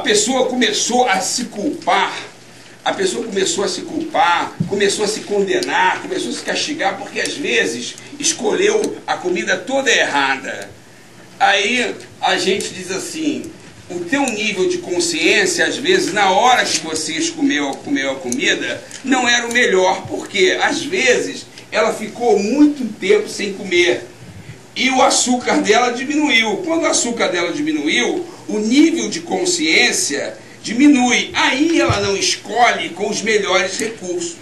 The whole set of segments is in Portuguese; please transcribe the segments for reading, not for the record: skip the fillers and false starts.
pessoa começou a se culpar, começou a se condenar, começou a se castigar, porque às vezes escolheu a comida toda errada. Aí a gente diz assim, o teu nível de consciência, às vezes, na hora que você comeu a comida, não era o melhor, porque às vezes ela ficou muito tempo sem comer e o açúcar dela diminuiu. Quando o açúcar dela diminuiu, o nível de consciência diminui. Aí ela não escolhe com os melhores recursos.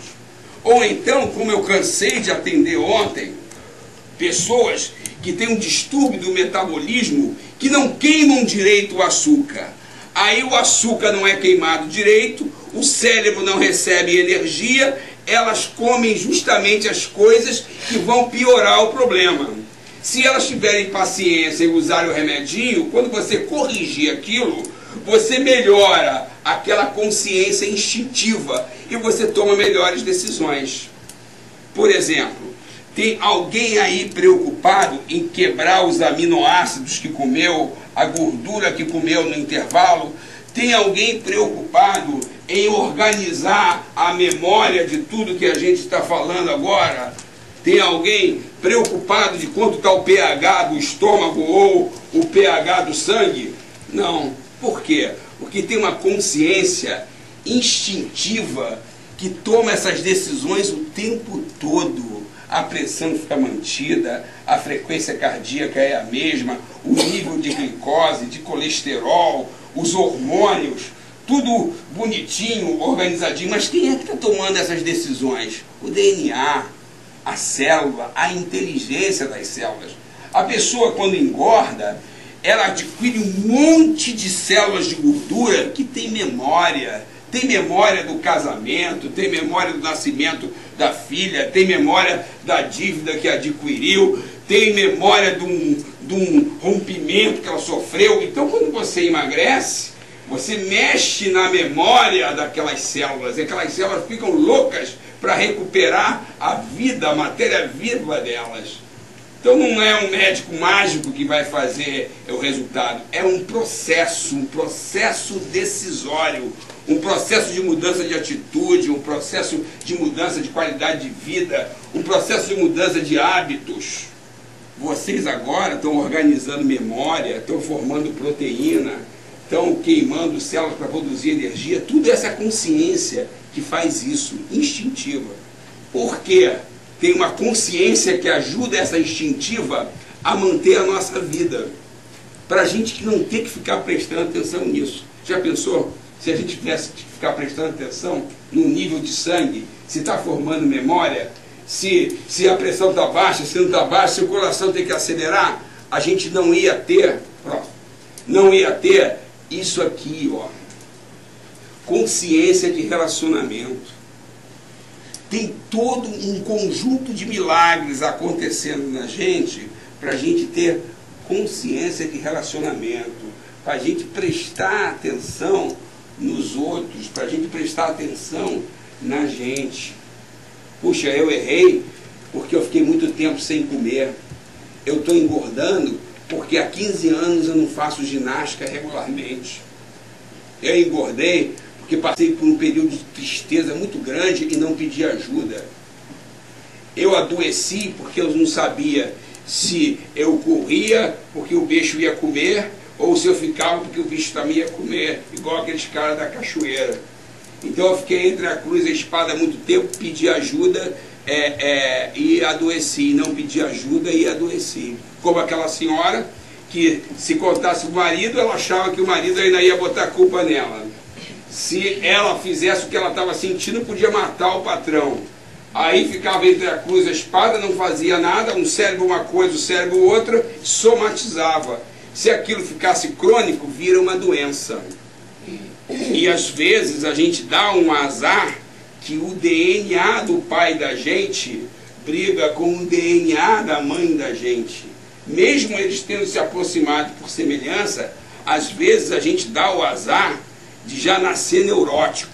Ou então, como eu cansei de atender ontem, pessoas que têm um distúrbio do metabolismo que não queimam direito o açúcar. Aí o açúcar não é queimado direito, o cérebro não recebe energia, elas comem justamente as coisas que vão piorar o problema. Se elas tiverem paciência e usarem o remedinho, quando você corrigir aquilo, você melhora aquela consciência instintiva e você toma melhores decisões. Por exemplo, tem alguém aí preocupado em quebrar os aminoácidos que comeu, a gordura que comeu no intervalo? Tem alguém preocupado em organizar a memória de tudo que a gente está falando agora? Tem alguém preocupado de quanto está o pH do estômago ou o pH do sangue? Não. Por quê? Porque tem uma consciência instintiva que toma essas decisões o tempo todo. A pressão fica mantida, a frequência cardíaca é a mesma, o nível de glicose, de colesterol, os hormônios, tudo bonitinho, organizadinho. Mas quem é que está tomando essas decisões? O DNA, a célula, a inteligência das células. A pessoa, quando engorda, ela adquire um monte de células de gordura que tem memória. Tem memória do casamento, tem memória do nascimento da filha, tem memória da dívida que adquiriu, tem memória de um rompimento que ela sofreu. Então, quando você emagrece, você mexe na memória daquelas células, e aquelas células ficam loucas para recuperar a vida, a matéria viva delas. Então não é um médico mágico que vai fazer o resultado, é um processo decisório, um processo de mudança de atitude, um processo de mudança de qualidade de vida, um processo de mudança de hábitos. Vocês agora estão organizando memória, estão formando proteína, estão queimando células para produzir energia, tudo essa consciência que faz isso, instintiva. Por quê? Tem uma consciência que ajuda essa instintiva a manter a nossa vida. Para a gente que não tem que ficar prestando atenção nisso. Já pensou? Se a gente tivesse que ficar prestando atenção no nível de sangue, se está formando memória, se a pressão está baixa, se não está baixa, se o coração tem que acelerar, a gente não ia ter, isso aqui, ó. Consciência de relacionamento. Tem todo um conjunto de milagres acontecendo na gente para a gente ter consciência de relacionamento, para a gente prestar atenção nos outros, para a gente prestar atenção na gente. Puxa, eu errei porque eu fiquei muito tempo sem comer. Eu estou engordando porque há 15 anos eu não faço ginástica regularmente. Eu engordei porque passei por um período de tristeza muito grande e não pedi ajuda. Eu adoeci porque eu não sabia se eu corria porque o bicho ia comer ou se eu ficava porque o bicho também ia comer, igual aqueles caras da cachoeira. Então eu fiquei entre a cruz e a espada há muito tempo, pedi ajuda e adoeci, não pedi ajuda e adoeci. Como aquela senhora que, se contasse o marido, ela achava que o marido ainda ia botar a culpa nela. Se ela fizesse o que ela estava sentindo, podia matar o patrão. Aí ficava entre a cruz e a espada, não fazia nada, um cérebro uma coisa, o cérebro outra, somatizava. Se aquilo ficasse crônico, vira uma doença. E às vezes a gente dá um azar que o DNA do pai da gente briga com o DNA da mãe da gente. Mesmo eles tendo se aproximado por semelhança, às vezes a gente dá o azar de já nascer neurótico.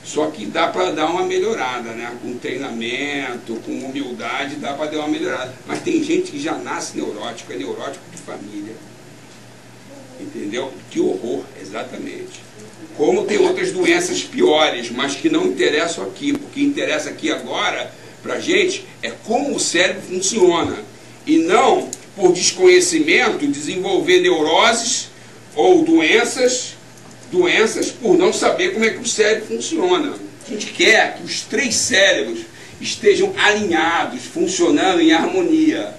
Só que dá para dar uma melhorada, né? Com treinamento, com humildade, dá para dar uma melhorada. Mas tem gente que já nasce neurótico, é neurótico de família. Entendeu? Que horror! Exatamente. Como tem outras doenças piores, mas que não interessam aqui. O que interessa aqui agora, para a gente, é como o cérebro funciona. E não, por desconhecimento, desenvolver neuroses ou doenças por não saber como é que o cérebro funciona. A gente quer que os 3 cérebros estejam alinhados, funcionando em harmonia.